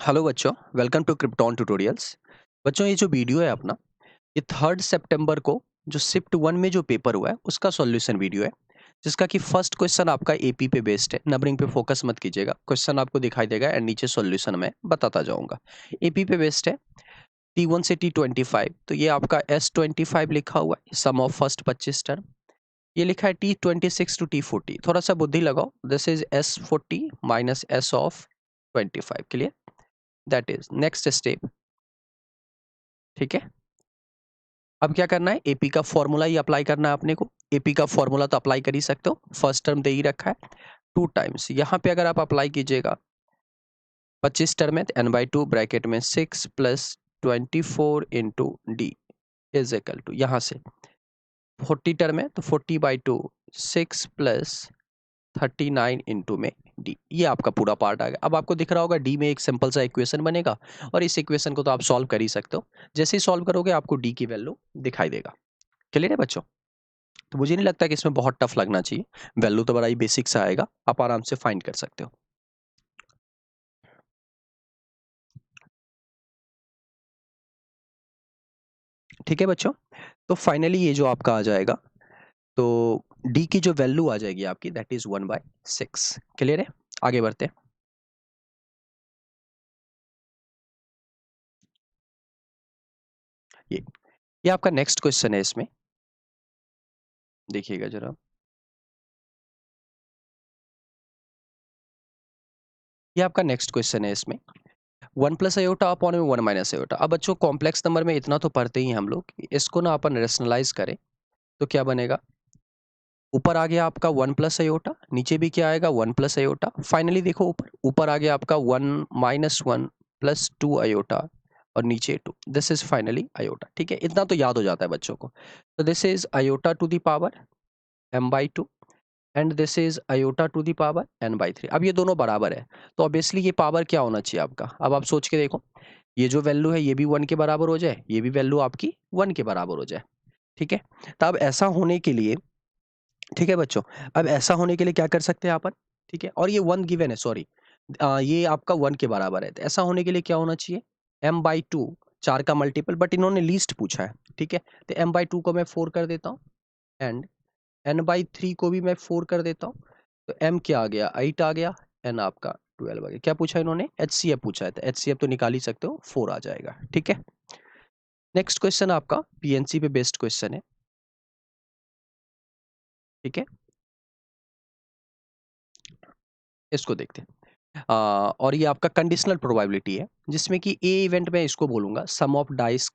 Hello बच्चों, welcome to krypton tutorials. बच्चों, ये जो वीडियो है अपना, ये 3 सितंबर को जो शिफ्ट 1 में जो पेपर हुआ है उसका सॉल्यूशन वीडियो है, जिसका कि फर्स्ट क्वेश्चन आपका एपी पे बेस्ड है। नंबरिंग पे फोकस मत कीजिएगा, क्वेश्चन आपको दिखाई देगा एंड नीचे सॉल्यूशन मैं बताता जाऊंगा। एपी पे बेस्ड है, T1 से T25। तो ये आपका S25 लिखा हुआ है, सम ऑफ फर्स्ट 25 टर्म। ये लिखा है T26 टू T40। थोड़ा सा बुद्धि लगाओ, this is S40 minus S of 25। Clear? That is next step. ठीक है, अब क्या करना है, एपी का फॉर्मूला ही अप्लाई करना है अपने को। एपी का फॉर्मूला तो अप्लाई कर ही सकते हो, फर्स्ट टर्म दे ही रखा है 2 टाइम्स। यहाँ पे अगर आप अप्लाई कीजिएगा 25 टर्म है तो n/2 ब्रैकेट में 6 plus 24 into D is equal to, यहाँ से 40 टर्म है तो 40/2 6 प्लस 39 इंटू में डी। ये आपका पूरा पार्ट आ गया। अब आपको दिख रहा होगा डी में एक सिंपल सा इक्वेशन बनेगा और इस इक्वेशन को तो आप सॉल्व कर ही सकते हो। जैसे ही सॉल्व करोगे आपको डी की वैल्यू दिखाई देगा। क्लियर है बच्चों? तो मुझे नहीं लगता कि इसमें बहुत टफ लगना चाहिए, वैल्यू तो बड़ा ही बेसिक सा आएगा, आप आराम से फाइंड कर सकते हो। ठीक है बच्चों, तो फाइनली ये जो आपका आ जाएगा, तो डी की जो वैल्यू आ जाएगी आपकी, दैट इज 1/6। क्लियर है? आगे बढ़ते हैं। ये ये आपका नेक्स्ट क्वेश्चन है। इसमें देखिएगा जरा, ये आपका नेक्स्ट क्वेश्चन है। इसमें 1 प्लस अयोटा अपॉन में 1 माइनस अयोटा। अब बच्चों कॉम्प्लेक्स नंबर में इतना तो पढ़ते ही हैं हम लोग, इसको ना अपन रेशनलाइज करें तो क्या बनेगा, ऊपर आ गया आपका 1 प्लस अयोटा, नीचे भी क्या आएगा 1 प्लस अयोटा। फाइनली देखो ऊपर ऊपर आ गया आपका 1 माइनस 1 प्लस 2 अयोटा और नीचे 2। This is finally iota. ठीक है, इतना तो याद हो जाता है बच्चों को। तो this is iota to the power m/2 and this is iota to the power n/3। अब ये दोनों बराबर है तो ऑब्वियसली ये पावर क्या होना चाहिए आपका। अब आप सोच के देखो, ये जो वैल्यू है ये भी 1 के बराबर हो जाए, ये भी वैल्यू आपकी 1 के बराबर हो जाए। ठीक है, तो अब ऐसा होने के लिए, ठीक है बच्चों, अब ऐसा होने के लिए क्या कर सकते हैं अपन। ठीक है, और ये 1 गिवन है, सॉरी, ये आपका 1 के बराबर है, तो ऐसा होने के लिए क्या होना चाहिए, m/2, 4 का मल्टीपल, बट इन्होंने लीस्ट पूछा है। ठीक है, तो m/2 को मैं 4 कर देता हूँ एंड n/3 को भी मैं 4 कर देता हूँ। तो m क्या आ गया, 8 आ गया, n आपका 12 आ गया। क्या पूछा इन्होंने, HCF पूछा है, तो HCF तो निकाल ही सकते हो, 4 आ जाएगा। ठीक है, नेक्स्ट क्वेश्चन आपका PNC पे बेस्ड क्वेश्चन है। ठीक है, इसको देखते हैं। और ये आपका कंडीशनल प्रोबेबिलिटी है, जिसमें कि ए इवेंट में इसको बोलूंगा sum of dice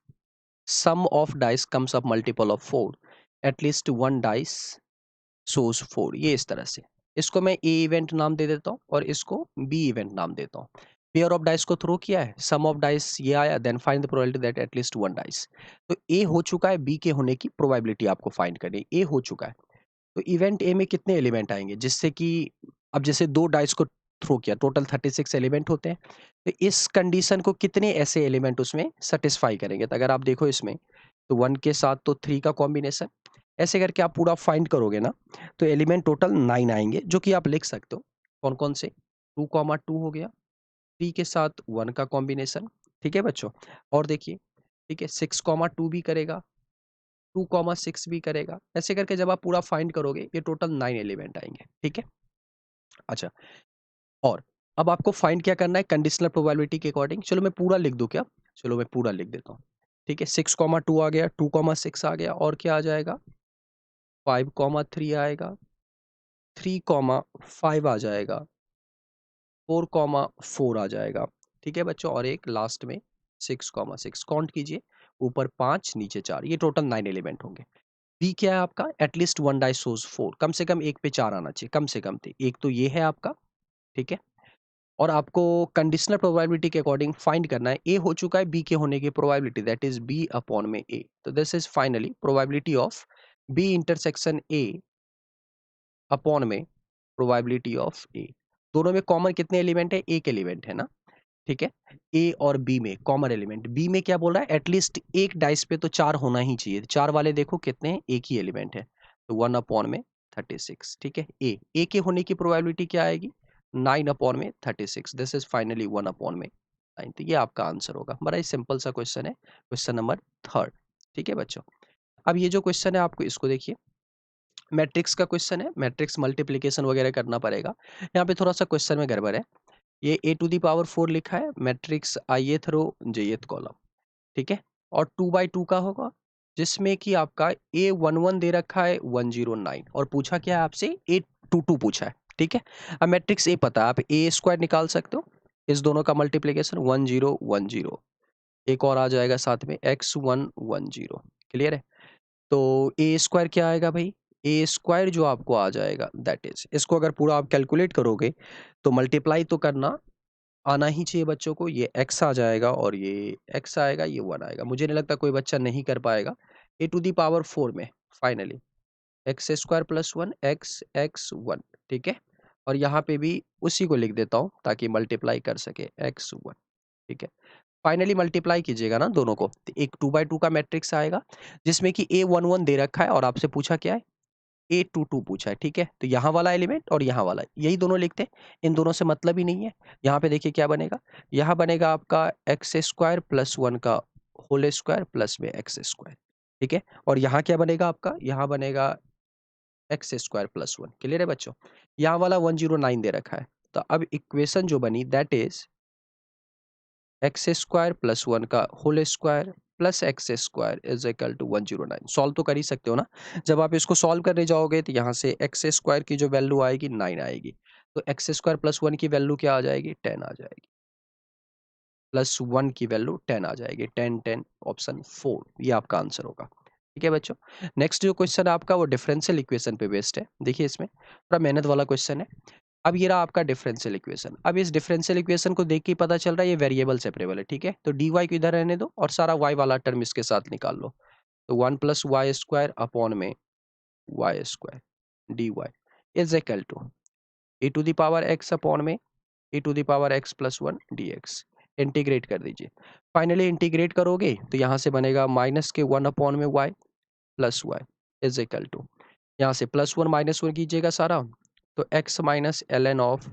comes up multiple of 4, at least one dice shows 4। ये इस तरह से, इसको मैं ए इवेंट नाम दे देता हूँ और इसको बी इवेंट नाम देता हूँ। पेयर ऑफ डाइस को थ्रो किया है, सम ऑफ डाइस ये आया, then find the probability that at least one dice. तो ए हो चुका है, बी के होने की प्रोबेबिलिटी आपको फाइंड करनी है। ए हो चुका है, तो इवेंट ए में कितने एलिमेंट आएंगे, जिससे कि अब जैसे 2 डाइस को थ्रो किया, टोटल 36 एलिमेंट होते हैं। तो इस कंडीशन को कितने ऐसे एलिमेंट उसमें सेटिस्फाई करेंगे। तो अगर आप देखो इसमें, तो 1 के साथ तो 3 का कॉम्बिनेशन, ऐसे करके आप पूरा फाइंड करोगे ना, तो एलिमेंट टोटल 9 आएंगे, जो कि आप लिख सकते हो। कौन कौन से, 2,2 हो गया, 3 के साथ 1 का कॉम्बिनेशन। ठीक है बच्चों, और देखिए, ठीक है, 6,2 भी करेगा, 2,6 भी करेगा। ऐसे करके जब आप पूरा फाइंड करोगे, ये टोटल 9 एलिमेंट आएंगे। ठीक है, अच्छा, और अब आपको फाइंड क्या करना है, कंडीशनल प्रोबेबिलिटी के अकॉर्डिंग। चलो मैं पूरा लिख दूं क्या, चलो मैं पूरा लिख देता हूँ। ठीक है, 6,2 आ गया, 2,6 आ गया, और क्या आ जाएगा, 5,3 आएगा, 3,5 आ जाएगा, 4,4 आ जाएगा। ठीक है बच्चों, और एक लास्ट में 6,6। काउंट कीजिए, ऊपर 5 नीचे 4, ये टोटल 9 एलिमेंट होंगे। बी क्या है आपका, एटलीस्ट वन डाइस सोज 4, कम से कम एक पे 4 आना चाहिए, कम से कम थे एक, तो ये है आपका। ठीक है, और आपको कंडीशनल प्रोबेबिलिटी के अकॉर्डिंग फाइंड करना है, ए हो चुका है, बी के होने की probability, that is B upon में ए। तो this is finally probability of B intersection A upon में प्रोबेबिलिटी ऑफ ए। दोनों में कॉमन कितने एलिमेंट है, एक एलिमेंट है ना। ठीक है, ए और बी में कॉमन एलिमेंट, बी में क्या बोल रहा है, एटलीस्ट एक डाइस पे तो 4 होना ही चाहिए। 4 वाले देखो कितने हैं, एक ही एलिमेंट है, तो 1/36। ठीक है, ए के होने की प्रोबेबिलिटी क्या आएगी, 9/36। This is finally 1/। 9। तो ये आपका आंसर होगा। बड़ा ही सिंपल सा क्वेश्चन है, क्वेश्चन नंबर 3। ठीक है बच्चों। अब ये जो क्वेश्चन है आपको इसको देखिए, मैट्रिक्स का क्वेश्चन है, मैट्रिक्स मल्टीप्लिकेशन वगैरह करना पड़ेगा। यहाँ पे थोड़ा सा क्वेश्चन में गड़बड़ है। ये a टू दी पावर 4 लिखा है, मैट्रिक्स ith रो jth कॉलम, ठीक है, और 2/2 का होगा, जिसमें कि आपका A11 दे रखा है 109, और पूछा क्या है आपसे, A22 पूछा है। ठीक है, अब मैट्रिक्स ए पता है, आप ए स्क्वायर निकाल सकते हो, इस दोनों का मल्टीप्लिकेशन 1010, एक और आ जाएगा साथ में x110। क्लियर है। तो ए स्क्वायर क्या आएगा भाई, ए स्क्वायर जो आपको आ जाएगा दैट इज, इसको अगर पूरा आप कैलकुलेट करोगे तो मल्टीप्लाई तो करना आना ही चाहिए बच्चों को। ये x आ जाएगा और ये x आएगा, ये 1 आएगा। मुझे नहीं लगता कोई बच्चा नहीं कर पाएगा। ए टू दी पावर 4 में finally x square plus 1 x1, ठीक है, और यहाँ पे भी उसी को लिख देता हूँ ताकि मल्टीप्लाई कर सके x1। ठीक है, फाइनली मल्टीप्लाई कीजिएगा ना दोनों को, तो एक 2/2 का मैट्रिक्स आएगा, जिसमें कि A11 दे रखा है और आपसे पूछा क्या है, A22 पूछा है। ठीक है, तो यहाँ वाला एलिमेंट और यहाँ वाला, यही दोनों लिखते हैं, इन दोनों से मतलब ही नहीं है। यहाँ पे देखिए क्या बनेगा, यहाँ बनेगा आपका एक्स स्क्वायर प्लस 1 का होल स्क्वायर प्लस में एक्स स्क्वायर। ठीक है, और यहाँ क्या बनेगा आपका, यहाँ बनेगा एक्स स्क्वायर प्लस 1। क्लियर है बच्चों। यहाँ वाला 109 दे रखा है, तो अब इक्वेशन जो बनी that is x square plus 1 का whole square plus x square is equal to 109। Solve तो कर ही सकते हो ना। जब आप इसको सॉल्व करने जाओगे तो यहाँ से एक्स स्क्वायर की जो वैल्यू आएगी 9 आएगी, तो एक्स स्क्वायर प्लस 1 की वैल्यू क्या आ जाएगी, 10 आ जाएगी, प्लस 1 की वैल्यू 10 आ जाएगी, 10 10 ऑप्शन 4 ये आपका आंसर होगा। ठीक है बच्चों। नेक्स्ट जो क्वेश्चन है आपका वो डिफरेंशियल इक्वेशन पे बेस्ड है। देखिए इसमें थोड़ा मेहनत वाला क्वेश्चन है। अब ये रहा आपका डिफरेंशियल इक्वेशन। अब इस डिफरेंशियल इक्वेशन को देख के ही पता चल रहा है ये वेरिएबल सेपरेबल है। ठीक है, तो डी वाई को इधर रहने दो और सारा वाई वाला टर्म इसके साथ निकाल लो। तो 1 प्लस वाई स्क्वायर अपॉन में Y square D Y is equal to A to the power X upon में A to the power X plus 1 D X. Integrate कर दीजिए। फाइनली इंटीग्रेट करोगे तो यहाँ से बनेगा माइनस के 1 अपॉन में y plus y is equal to, यहाँ से प्लस 1 माइनस 1 कीजिएगा सारा, तो x minus L N of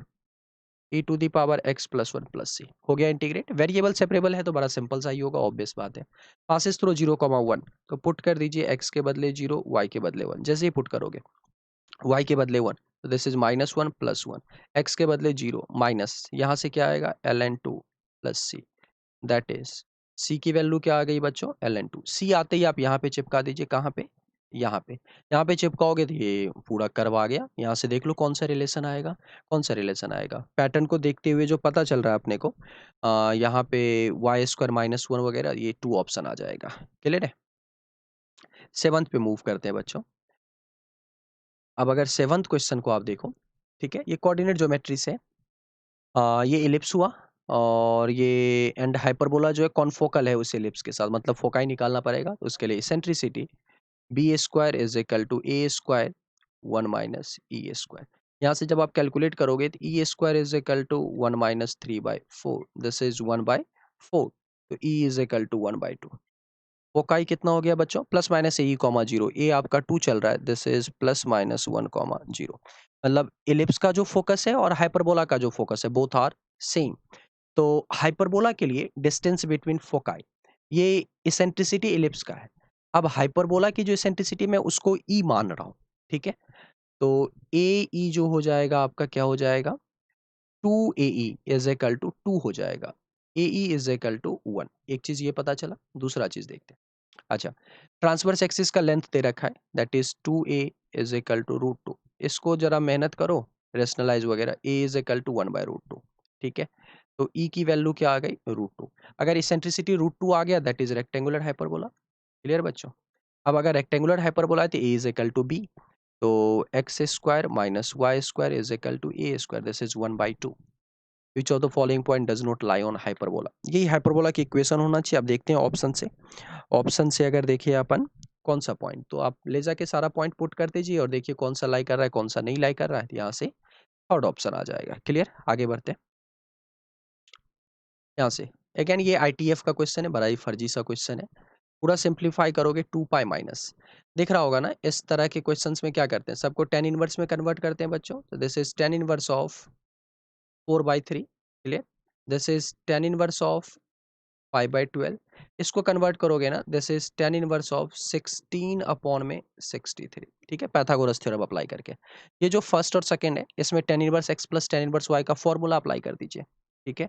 e to the power x plus 1 plus C हो गया इंटीग्रेट। वेरिएबल सेपरेबल है तो बड़ा सिंपल सा ही होगा, ऑब्वियस बात है। पासिस थ्रू 0,1, तो पुट कर दीजिए x के बदले 0, y के बदले 1। जैसे ही पुट करोगे y के बदले 1, तो this is minus 1 plus 1, x के बदले 0 माइनस, यहाँ से क्या आएगा ln2 plus c, that is c की वैल्यू क्या आ गई बच्चों, ln2। c आते ही आप यहाँ पे चिपका दीजिए, कहाँ पे, यहाँ पे चिपकाओगे तो ये पूरा कर्व आ गया। यहाँ से देख लो कौन सा रिलेशन आएगा, कौन सा रिलेशन आएगा। पैटर्न को देखते हुए जो पता चल रहा है अपने को, यहाँ पे वाई स्क्वायर माइनस 1 वगैरह, ये 2 ऑप्शन आ जाएगा। क्लियर है। सेवंथ पे मूव करते हैं बच्चों। अब अगर सेवंथ क्वेश्चन को आप देखो, ठीक है, ये कोऑर्डिनेट ज्योमेट्री से ये इलिप्स हुआ, और ये एंड हाइपरबोला जो है कॉन्फोकल है उस इलिप्स के साथ, मतलब फोकाई निकालना पड़ेगा, तो उसके लिए eccentricity B square is equal to A square 1 minus E square. यहाँ से जब आप कैलकुलेट करोगे तो E square is equal to 1 minus 3/4, this is 1/4, तो E is equal to 1/2। Foci कितना हो गया बच्चों, plus minus A comma zero, A आपका 2 चल रहा है, दिस इज प्लस माइनस 1,0। मतलब इलिप्स का जो फोकस है और हाइपरबोला का जो फोकस है बोथ आर सेम। तो हाइपरबोला के लिए डिस्टेंस बिटवीन फोकाई, ये इसेंट्रिसिटी इलिप्स का है। अब हाइपरबोला की जो इसेंट्रिसिटी मैं उसको ई मान रहा हूँ। ठीक है, तो ए ई जो हो जाएगा आपका क्या हो जाएगा, 2AE इज इक्वल टू 2 हो जाएगा, AE इज इक्वल टू 1। एक चीज ये पता चला, दूसरा चीज देखते हैं। अच्छा, ट्रांसवर्स एक्सिस का लेंथ दे रखा है that is 2A is equal to √2। इसको जरा मेहनत करो रेशनलाइज वगैरह, A इज इक्वल टू 1/√2। ठीक है, तो E की वैल्यू क्या आ गई, √2। अगर इसेंट्रिसिटी √2 आ गया that is rectangular hyperbola. Clear बच्चों। अब अगर रेक्टेंगुलर हाइपरबोला है तो A is equal to B, तो x square minus y square is equal to A square, this is 1/2। Which of the following point does not lie on hyperbola. यही hyperbola की equation होना चाहिए। अब देखते हैं ऑप्शन से, ऑप्शन से अगर देखिए अपन कौन सा पॉइंट, तो आप ले जाके सारा पॉइंट पुट कर दीजिए और देखिए कौन सा लाई कर रहा है कौन सा नहीं लाई कर रहा है, यहाँ से थर्ड ऑप्शन आ जाएगा। क्लियर, आगे बढ़ते हैं। यहाँ से अगेन ये ITF का क्वेश्चन है, बड़ा ही फर्जी सा क्वेश्चन है। पूरा सिंप्लीफाई करोगे 2 पाई माइनस, दिख रहा होगा ना, इस तरह के क्वेश्चंस में क्या करते हैं, सबको tan इनवर्स में कन्वर्ट करते हैं बच्चों। तो this is tan inverse of 4/3। Clear, this is tan inverse of 5/12। इसको कन्वर्ट करोगे ना, this is tan inverse of 16 upon में 63। ठीक है, पाइथागोरस थ्योरम अप्लाई करके। ये जो फर्स्ट और सेकंड है, इसमें tan inverse x plus tan inverse y का फॉर्मूला अप्लाई कर दीजिए। ठीक है,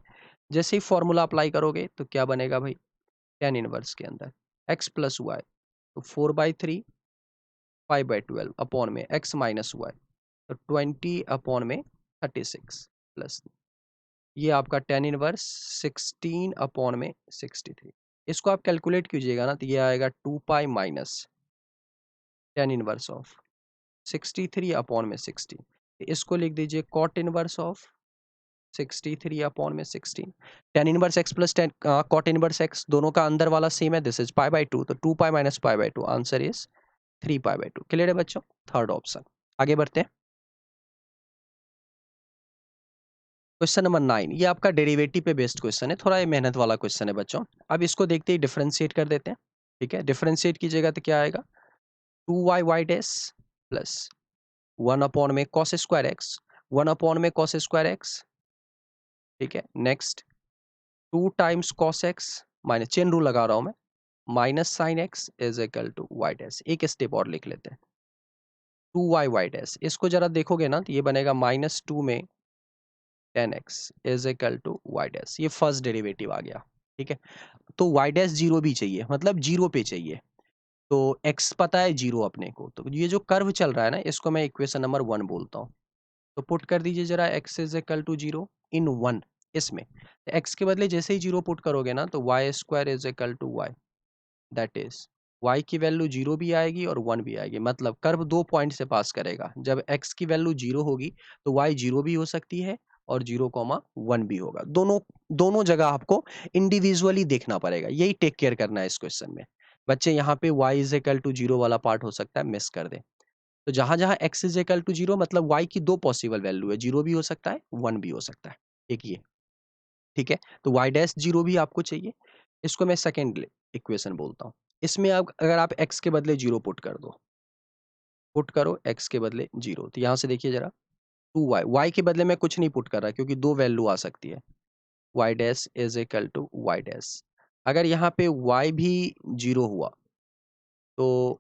जैसे ही फॉर्मूला अप्लाई करोगे तो क्या बनेगा भाई, tan इनवर्स के अंदर x प्लस वाई, तो 4/3 5/12 अपॉन में x माइनस वाई, तो 20 अपॉन में 36 प्लस ये आपका tan इनवर्स 16 अपॉन में 63। इसको आप कैलकुलेट कीजिएगा ना, तो ये आएगा 2 pi minus tan inverse of 63 upon में 60। इसको लिख दीजिए cot इनवर्स ऑफ 63 अपॉन में 16। tan inverse x plus tan cot inverse x दोनों का अंदर वाला सेम है, दिस इज पाई/2, तो 2 पाई माइनस पाई/2, आंसर इज 3 पाई/2। क्लियर है बच्चों, थर्ड ऑप्शन। आगे बढ़ते हैं, क्वेश्चन नंबर 9। ये आपका डेरिवेटिव पे बेस्ड क्वेश्चन है, थोड़ा ये मेहनत वाला क्वेश्चन है बच्चों। अब इसको देखते ही डिफरेंशिएट कर देते हैं। ठीक है, डिफरेंशिएट कीजिएगा तो क्या आएगा, 2y y dash plus 1 upon में कॉस स्क्वायर एक्स, 1 अपॉन में कॉस स्क्वायर एक्स। ठीक है, next 2 times cos x, minus chain rule लगा रहा हूं मैं, minus sine x is equal to y dash. एक स्टेप और लिख लेते हैं, 2y वाई डैश। इसको जरा देखोगे ना, तो ये बनेगा -2 में tan x is equal to y dash. ये फर्स्ट डेरिवेटिव आ गया। ठीक है, तो वाई डैश जीरो भी चाहिए, मतलब जीरो पे चाहिए। तो x पता है जीरो अपने को, तो ये जो कर्व चल रहा है ना, इसको मैं इक्वेशन नंबर 1 बोलता हूँ। तो पुट कर दीजिए जरा x is equal to zero in 1। इसमें तो x के बदले जैसे ही जीरो पुट करोगे ना, तो y square is equal to y, that is y की वैल्यू जीरो भी आएगी और 1 भी आएगी। मतलब कर्व 2 पॉइंट से पास करेगा। जब x की वैल्यू जीरो होगी तो y जीरो भी हो सकती है और 0,1 भी होगा। दोनों दोनों जगह आपको इंडिविजुअली देखना पड़ेगा, यही टेक केयर करना है इस क्वेश्चन में। बच्चे यहाँ पे y is equal to zero वाला पार्ट हो सकता है, मिस कर दें। तो जहां जहां x is equal to zero, मतलब y की दो पॉसिबल वैल्यू है, जीरो भी हो सकता है 1 भी हो सकता है। एक ये, ठीक है, तो y डैश जीरो भी आपको चाहिए। इसको मैं सेकेंड इक्वेशन बोलता हूँ। इसमें आप अगर आप x के बदले जीरो पुट कर दो, पुट करो x के बदले जीरो, तो यहाँ से देखिए जरा 2y, y के बदले में कुछ नहीं पुट कर रहा क्योंकि दो वैल्यू आ सकती है। y dash is equal to y dash. अगर यहाँ पे y भी जीरो हुआ तो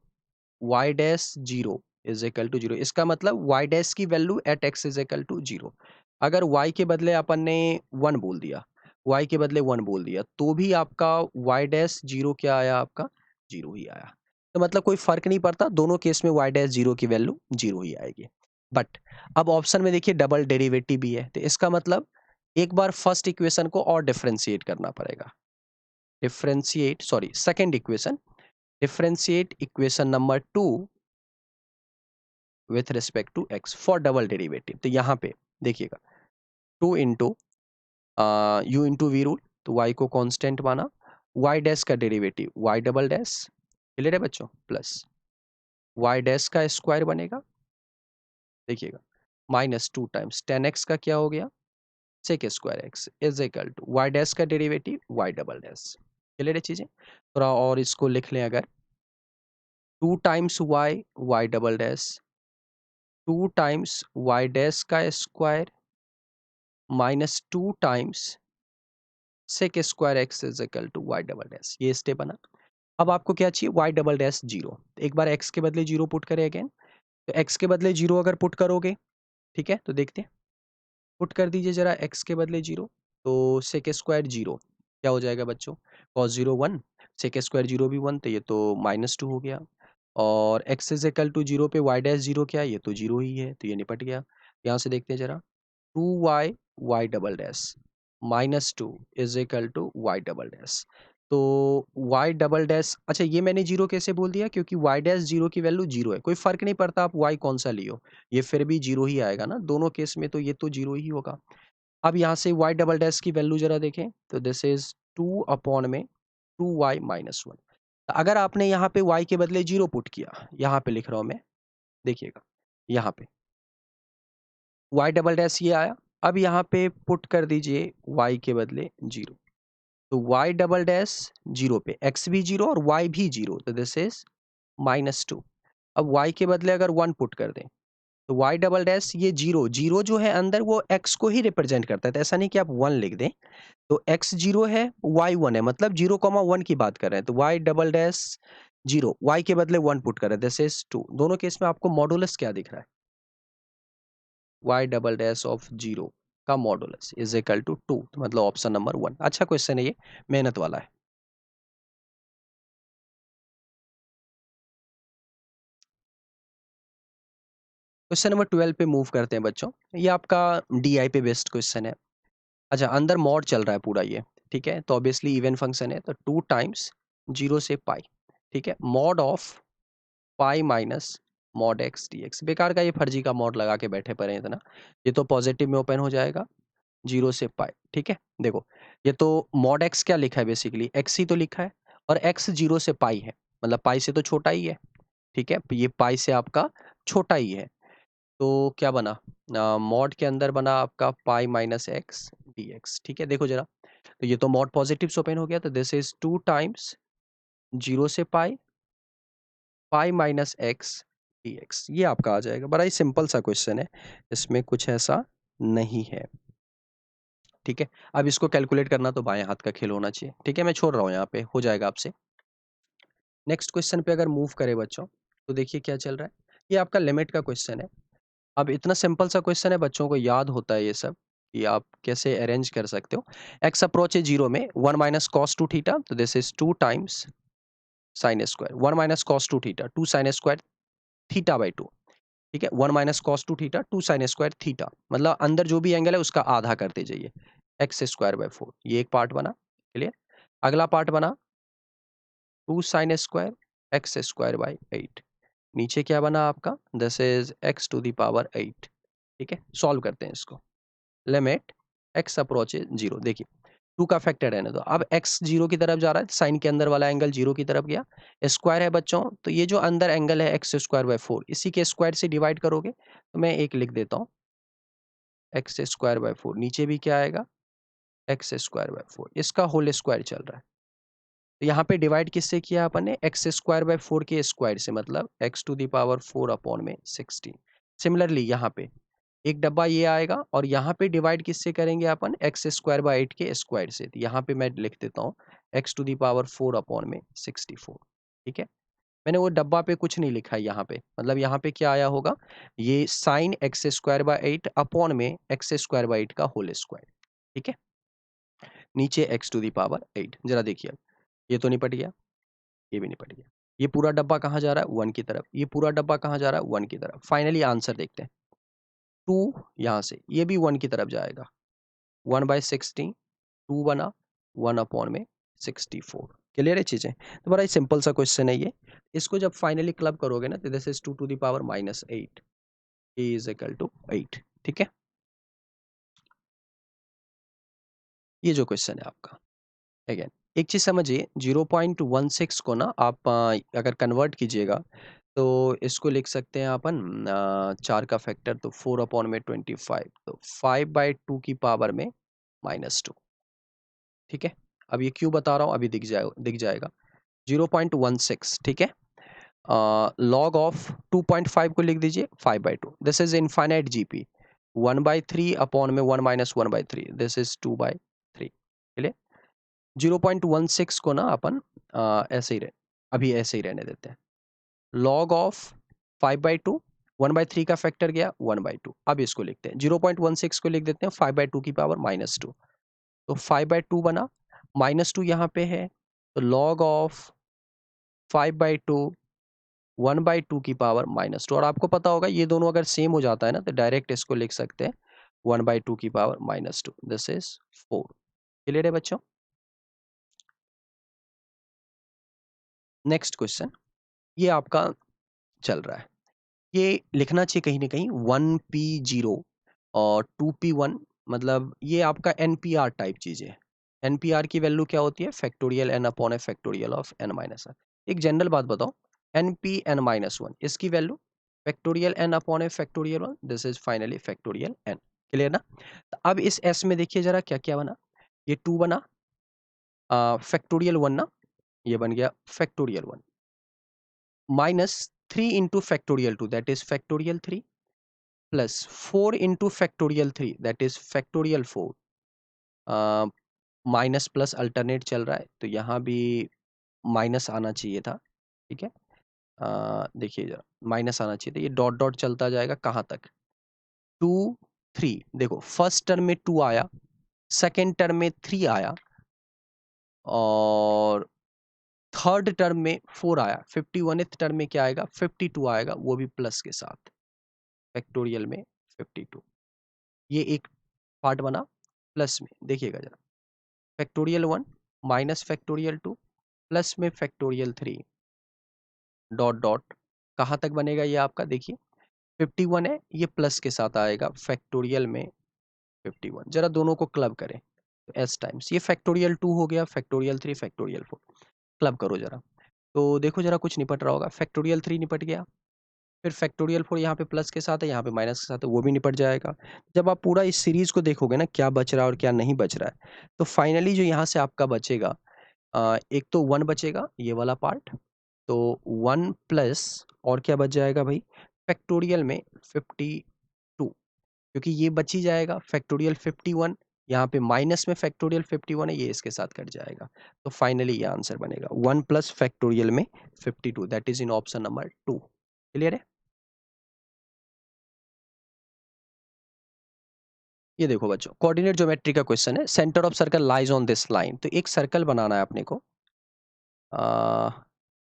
y dash zero is equal to zero, इसका मतलब y डैश की value at x is equal to zero. अगर y के बदले अपन ने 1 बोल दिया, y के बदले 1 बोल दिया, तो भी आपका y डैश जीरो क्या आया, आपका जीरो ही आया। तो मतलब कोई फर्क नहीं पड़ता, दोनों केस में y डैश जीरो की वैल्यू जीरो ही आएगी। बट अब ऑप्शन में देखिए डबल डेरिवेटिव भी है, तो इसका मतलब एक बार फर्स्ट इक्वेशन को और डिफरेंशिएट करना पड़ेगा। Differentiate, sorry, second equation, differentiate equation number 2 with respect to x for double derivative. तो यहाँ पे देखिएगा 2 into u into v rule, तो y को कांस्टेंट माना, y डैश का derivative y double dash, clear है बच्चों, प्लस y डैश का स्क्वायर बनेगा, देखिएगा -2 टाइम्स tan x का क्या हो गया, sec square x is equal to y dash का derivative y double dash. Clear है चीजें, थोड़ा और इसको लिख लें, अगर 2 times y double dash, 2 times y dash का square -2 times sec square X is equal to Y double dash. ये स्टेप बना। अब आपको क्या चाहिए, वाई डबल डैश जीरो। एक बार एक्स के बदले जीरो पुट करें अगेन, तो एक्स के बदले जीरो अगर पुट करोगे, ठीक है, तो देखते हैं, पुट कर दीजिए जरा एक्स के बदले जीरो, तो सेक स्क्वायर जीरो क्या हो जाएगा बच्चों, cos zero 1, sec square zero भी 1, तो ये तो -2 हो गया। और x is equal to zero पे वाई डैश जीरो क्या है, ये तो जीरो ही है, तो ये निपट गया। यहाँ से देखते हैं जरा, 2y y double dash -2 is equal to Y double dash. तो y डबल डैश, अच्छा ये मैंने जीरो कैसे बोल दिया, क्योंकि y डैश जीरो की वैल्यू जीरो है, कोई फर्क नहीं पड़ता आप y कौन सा लियो, ये फिर भी जीरो ही आएगा ना दोनों केस में, तो ये तो जीरो ही होगा। अब यहाँ से y डबल डैश की वैल्यू जरा देखें, तो दिस इज 2 अपॉन में 2y -1। अगर आपने यहाँ पे y के बदले जीरो पुट किया, यहाँ पे लिख रहा हूँ मैं, देखिएगा यहाँ पे y डबल डैश ये आया। अब यहाँ पे पुट कर दीजिए y के बदले जीरो, तो y डबल डैश जीरो पे x भी जीरो और y भी जीरो, तो दिस इज -2। अब y के बदले अगर 1 पुट कर दें, तो y डबल डैश ये जीरो जीरो जो है अंदर वो x को ही रिप्रेजेंट करता है, तो ऐसा नहीं कि आप 1 लिख दें। तो x 0 है, y 1 है, मतलब 0,1 की बात कर रहे हैं, तो y डबल डैश 0 y के बदले 1 पुट कर रहे हैं, दिस इज 2। दोनों केस में आपको मॉडुलस क्या दिख रहा है? y डबल डैश ऑफ 0 का मॉडुलस इज इक्वल टू 2, मतलब ऑप्शन नंबर 1। अच्छा क्वेश्चन है ये, मेहनत वाला है। क्वेश्चन नंबर 12 पे मूव करते हैं बच्चों। ये आपका DI पे बेस्ड क्वेश्चन है। अच्छा, अंदर मॉड चल रहा है पूरा ये, ठीक है, तो ऑब्वियसली इवन फंक्शन है, तो 2 टाइम्स 0 से पाई, ठीक है, mod of pi minus mod x dx। बेकार का ये फर्जी का मॉड लगा के बैठे पड़े हैं इतना, ये तो पॉजिटिव में ओपन हो जाएगा 0 से पाई, ठीक है। देखो, ये तो मॉड एक्स क्या लिखा है, बेसिकली एक्स ही तो लिखा है, और एक्स 0 से पाई है, मतलब पाई से तो छोटा ही है, ठीक है, ये पाई से आपका छोटा ही है। तो क्या बना, मॉड के अंदर बना आपका पाई माइनस एक्स dx, ठीक है। देखो जरा, तो ये तो मॉड पॉजिटिव से ओपन हो गया, तो दिस इज 2 टाइम्स 0 से पाई पाई माइनस एक्स dx, ये आपका आ जाएगा। बड़ा ही सिंपल सा क्वेश्चन है, इसमें कुछ ऐसा नहीं है, ठीक है। अब इसको कैलकुलेट करना तो बाएं हाथ का खेल होना चाहिए, ठीक है, मैं छोड़ रहा हूँ यहाँ पे, हो जाएगा आपसे। नेक्स्ट क्वेश्चन पे अगर मूव करें बच्चों, तो देखिए क्या चल रहा है, ये आपका लिमिट का क्वेश्चन है। अब इतना सिंपल सा क्वेश्चन है, बच्चों को याद होता है ये सब कि आप कैसे अरेंज कर सकते हो। एक्स अप्रोच है 0 में 1 माइनस कॉस 2 थीटा, तो this is 2 times sine square 1 minus cos 2 theta 2 sine square theta by 2, ठीक है। 1 minus cos 2 theta 2 sine square theta, मतलब अंदर जो भी एंगल है उसका आधा करते जाइए, एक्स स्क्वायर बाई 4, ये एक पार्ट बना, क्लियर। अगला पार्ट बना 2 sine square x square by 8, नीचे क्या बना आपका, this is x to the power 8, ठीक है। सॉल्व करते हैं इसको, लिमिट एक्स अप्रोचेज 0, देखिए 2 का फैक्टर रहने दो, अब x 0 की तरफ जा रहा है, साइन के अंदर वाला एंगल 0 की तरफ गया, स्क्वायर है बच्चों, तो ये जो अंदर एंगल है एक्स स्क्वायर बाय 4, इसी के स्क्वायर से डिवाइड करोगे, तो मैं एक लिख देता हूँ एक्स स्क्वायर बाय 4, नीचे भी क्या आएगा एक्स स्क्वायर बाय 4, इसका होल स्क्वायर चल रहा है। तो यहाँ पे डिवाइड किससे किया अपन ने, एक्स स्क्वायर बाय 4 के स्क्वायर से, मतलब x to the power 4 upon में 16। सिमिलरली यहाँ पे एक डब्बा ये आएगा, और यहाँ पे डिवाइड किससे करेंगे अपन, एक्स स्क्वायर बाई 8 के स्क्वायर से, तो यहाँ पे मैं लिख देता हूँ x to the power 4 upon में 64, ठीक है। मैंने वो डब्बा पे कुछ नहीं लिखा है यहाँ पे, मतलब यहाँ पे क्या आया होगा, ये sine x square by 8 upon में एक्स स्क्वायर बाई 8 का होल स्क्वायर, ठीक है, नीचे एक्स टू दी पावर 8। जरा देखिए, ये तो निपट गया, ये भी निपट गया, ये पूरा डब्बा कहाँ जा रहा है 1 की तरफ, ये पूरा डब्बा कहाँ जा रहा है 1 की तरफ। फाइनली आंसर देखते हैं, 2 यहाँ से ये भी 1 की तरफ जाएगा, 1 बाई 16, 2 बना 1 अपॉन में 64, क्लियर है चीजें। तो बड़ा ही सिंपल सा क्वेश्चन है ये, इसको जब फाइनली क्लब करोगे ना, तो this is 2 to the power minus 8, A is equal to 8, ठीक है। ये जो क्वेश्चन है आपका, अगेन एक चीज समझिए, 0.16 को ना आप अगर कन्वर्ट कीजिएगा, तो इसको लिख सकते हैं अपन 4 का फैक्टर, तो 4 अपॉन में 25, तो 5/2 की पावर में -2, ठीक है। अब ये क्यों बता रहा हूँ, अभी दिख जाएगा 0.16, ठीक है। लॉग ऑफ 2.5 को लिख दीजिए 5/2, this is infinite GP, 1/3 upon में 1 माइनस 1/3, दिस इज 2/3, चलिए 0.16 को ना अपन ऐसे ही रहे, अभी ऐसे ही रहने देते हैं। लॉग ऑफ 5/2, 1/3 का फैक्टर गया 1/2, अब इसको लिखते हैं 0.16 को लिख देते हैं 5/2 की पावर -2, तो 5/2 बना, -2 यहाँ पे है, तो लॉग ऑफ 5/2 1/2 की पावर -2, और आपको पता होगा ये दोनों अगर सेम हो जाता है ना, तो डायरेक्ट इसको लिख सकते हैं 1/2 की पावर -2, दिस इज 4, क्लियर है बच्चों। नेक्स्ट क्वेश्चन, ये आपका चल रहा है, ये लिखना चाहिए कहीं ना कहीं 1p0 और 2p1, मतलब ये आपका NPR टाइप चीज है। NPR की वैल्यू क्या होती है, factorial n upon A factorial of n minus 1। एक जनरल बात बताओ, NPn-1 इसकी value factorial n upon A factorial 1, this is finally factorial n, clear ना। तो अब इस s में देखिए जरा क्या क्या बना, ये 2 बना, फैक्टोरियल 1 ना, ये बन गया factorial 1, -3 into factorial 2, that is factorial 3, plus 4 into factorial 3 that is factorial 4, minus plus alternate चल रहा है तो यहाँ भी माइनस आना चाहिए था। ठीक है, देखिए जरा माइनस आना चाहिए था, ये डॉट डॉट चलता जाएगा कहाँ तक, 2 3, देखो फर्स्ट टर्म में 2 आया, सेकेंड टर्म में 3 आया और थर्ड टर्म में 4 आया, 51th टर्म में क्या आएगा, 52 आएगा, वो भी प्लस के साथ फैक्टोरियल में 52। ये एक पार्ट बना प्लस में, देखिएगा जरा फैक्टोरियल 1 माइनस फैक्टोरियल 2 प्लस में फैक्टोरियल 3 डॉट डॉट कहाँ तक बनेगा ये आपका, देखिए 51 है, ये प्लस के साथ आएगा फैक्टोरियल में 51, जरा दोनों को क्लब करें तो एस टाइम्स, ये फैक्टोरियल 2 हो गया, फैक्टोरियल 3 फैक्टोरियल 4, क्लब करो जरा तो देखो जरा कुछ निपट रहा होगा, फैक्टोरियल 3 निपट गया, फिर फैक्टोरियल 4 यहाँ पे प्लस के साथ है, यहाँ पे माइनस के साथ है, वो भी निपट जाएगा। जब आप पूरा इस सीरीज को देखोगे ना क्या बच रहा है और क्या नहीं बच रहा है, तो फाइनली जो यहाँ से आपका बचेगा, एक तो 1 बचेगा ये वाला पार्ट, तो 1 प्लस और क्या बच जाएगा भाई, फैक्टोरियल में 52, क्योंकि ये बच ही जाएगा फैक्टोरियल 51, यहाँ पे माइनस में फैक्टोरियल 51 है, ये इसके साथ कट जाएगा, तो फाइनली ये आंसर बनेगा 1 प्लस फैक्टोरियल में 52, that is in option number 2। Clear है? ये देखो बच्चों, कोऑर्डिनेट ज्योमेट्री का क्वेश्चन है, centre of circle lies on this line, तो एक सर्कल बनाना है अपने को,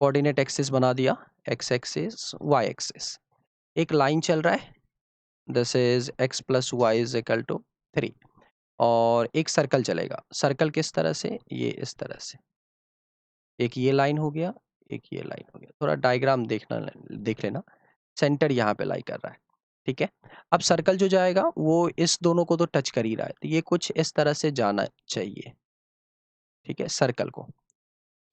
कोऑर्डिनेट एक्सिस बना दिया, एक्स एक्सिस वाई एक्सिस, एक लाइन चल रहा है, this is x plus y is equal to 3, और एक सर्कल चलेगा, सर्कल किस तरह से, ये इस तरह से, एक ये लाइन हो गया, एक ये लाइन हो गया, थोड़ा डायग्राम देखना, देख लेना, सेंटर यहाँ पे लाई कर रहा है। ठीक है, अब सर्कल जो जाएगा वो इस दोनों को तो टच कर ही रहा है, तो ये कुछ इस तरह से जाना चाहिए। ठीक है, सर्कल को,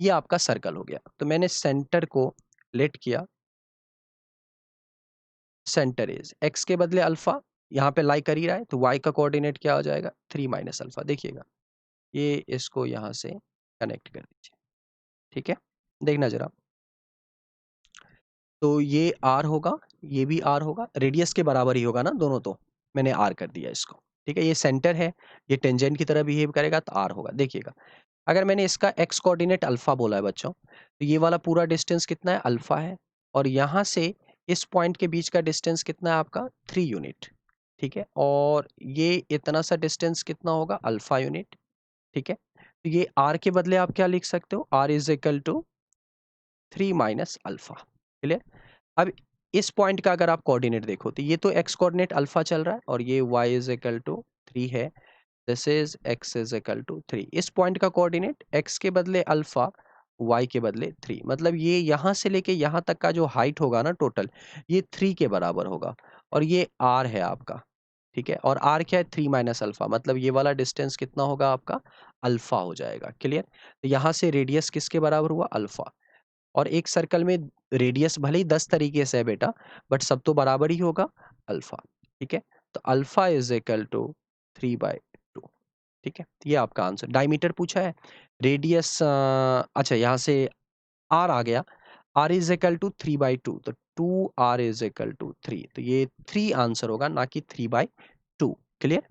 ये आपका सर्कल हो गया, तो मैंने सेंटर को लेट किया, सेंटर इज एक्स के बदले अल्फा, यहाँ पे लाई कर ही रहा है, तो वाई का कोऑर्डिनेट क्या हो जाएगा, 3 माइनस अल्फा, देखिएगा ये इसको यहाँ से कनेक्ट कर दीजिए। ठीक है, देखना जरा, तो ये आर होगा, ये भी आर होगा, रेडियस के बराबर ही होगा ना दोनों, तो मैंने आर कर दिया इसको। ठीक है, ये सेंटर है, ये टेंजेंट की तरह बिहेव करेगा तो आर होगा, देखिएगा अगर मैंने इसका एक्स कोऑर्डिनेट अल्फा बोला है बच्चों, तो ये वाला पूरा डिस्टेंस कितना है, अल्फा है, और यहाँ से इस पॉइंट के बीच का डिस्टेंस कितना है आपका, 3 यूनिट। ठीक है, और ये इतना सा डिस्टेंस कितना होगा, अल्फा यूनिट। ठीक है, तो ये आर के बदले आप क्या लिख सकते हो, R is equal to 3 minus alpha. Clear? अब इस पॉइंट का अगर आप कोऑर्डिनेट देखो, तो ये तो एक्स कोऑर्डिनेट अल्फा चल रहा है और ये y इज इक्वल टू 3 है, this is x is equal to 3, इस पॉइंट का कोऑर्डिनेट x के बदले अल्फा, y के बदले 3, मतलब ये यहाँ से लेके यहाँ तक का जो हाइट होगा ना टोटल, ये 3 के बराबर होगा, और ये r है आपका। ठीक है, और r क्या है, 3 माइनस अल्फा, मतलब ये वाला डिस्टेंस कितना होगा आपका, अल्फा हो जाएगा। क्लियर? तो यहाँ से रेडियस किसके बराबर हुआ, अल्फा, और एक सर्कल में रेडियस भले ही 10 तरीके से है बेटा, बट सब तो बराबर ही होगा, अल्फा। ठीक है, तो अल्फा इज इक्वल टू 3/2। ठीक है, ये आपका आंसर, डायमीटर पूछा है, रेडियस, अच्छा यहाँ से आर आ गया, आर इज इक्वल टू 3/2, तो 2r इज इक्वल टू 3, तो ये 3 आंसर होगा, ना कि 3/2। क्लियर?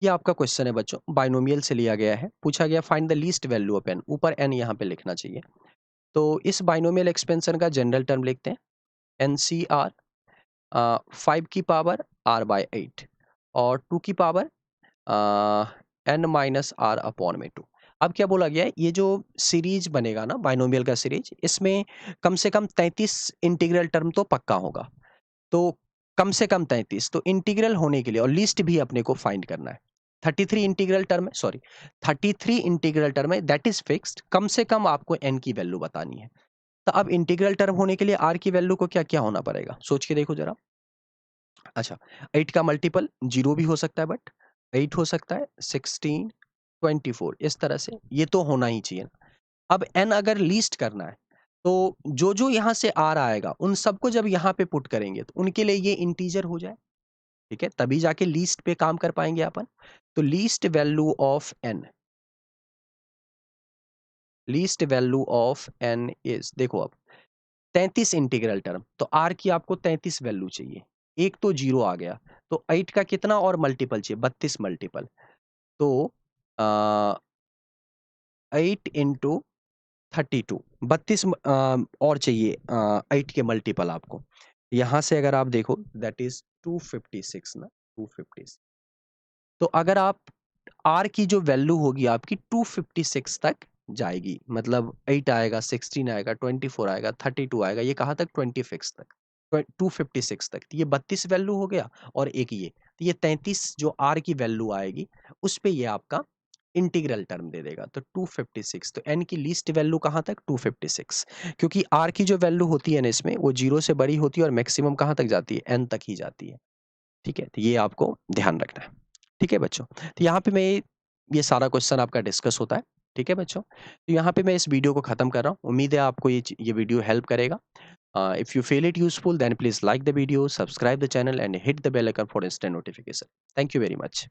ये आपका क्वेश्चन है बच्चों, बाइनोमियल से लिया गया है, पूछा गया find the least value of n, ऊपर n यहाँ पे लिखना चाहिए, तो इस बाइनोमियल एक्सपेंशन का जनरल टर्म लिखते हैं, NCR, 5 की पावर r/8 और 2 की power n minus r upon में 2। अब क्या बोला गया है, ये जो सीरीज बनेगा ना बाइनोमियल का सीरीज, इसमें कम से कम 33 इंटीग्रल टर्म तो पक्का होगा, तो कम से कम 33, तो इंटीग्रल होने के लिए और लीस्ट भी अपने को फाइंड करना है, 33 इंटीग्रल टर्म है, सॉरी 33 इंटीग्रल टर्म है, दैट इज फिक्स्ड, कम से कम आपको n की वैल्यू बतानी है। तो अब इंटीग्रल टर्म होने के लिए r की वैल्यू को क्या क्या होना पड़ेगा, सोच के देखो जरा। अच्छा, 8 का मल्टीपल 0 भी हो सकता है, बट 8 हो सकता है, 16, 24, इस तरह से ये तो होना ही चाहिए ना। अब n अगर लीस्ट करना है, तो जो जो यहाँ से r आएगा उन सबको जब यहाँ पे पुट करेंगे तो उनके लिए ये इंटीजर हो जाए। ठीक है, तभी जाके लीस्ट पे काम कर पाएंगे अपन। तो least value of n, least value of n is, देखो अब 33 इंटीग्रल टर्म, तो r की आपको 33 वैल्यू चाहिए। एक तो 0 आ गया, तो 8 का कितना और मल्टीपल चाहिए? 32 मल्टीपल। तो 8 इंटू 32, 32 और चाहिए 8 के मल्टीपल आपको। यहाँ से अगर आप देखो दैट इज 256 ना, 256। तो अगर आप r की जो वैल्यू होगी आपकी 256 तक जाएगी, मतलब 8 आएगा, 16 आएगा, 24 आएगा, 32 आएगा, ये कहाँ तक? 26 तक, 256 तक। तो ये 32 वैल्यू हो गया और एक ये, तो ये 33 जो r की वैल्यू आएगी उस पे ये आपका इंटीग्रल टर्म दे देगा। तो 256, तो n की लीस्ट वैल्यू कहाँ तक? 256, क्योंकि r की जो वैल्यू होती है ना इसमें, वो 0 से बड़ी होती है और मैक्सिमम कहाँ तक जाती है? n तक ही जाती है। ठीक है, तो ये आपको ध्यान रखना है। ठीक है बच्चों, तो यहाँ पे मैं ये सारा क्वेश्चन आपका डिस्कस होता है। ठीक है बच्चों, तो यहाँ पे मैं इस वीडियो को खत्म कर रहा हूँ। उम्मीद है आपको ये वीडियो हेल्प करेगा। If you feel it useful then please like the video, subscribe the channel and hit the bell icon for instant notification. Thank you very much.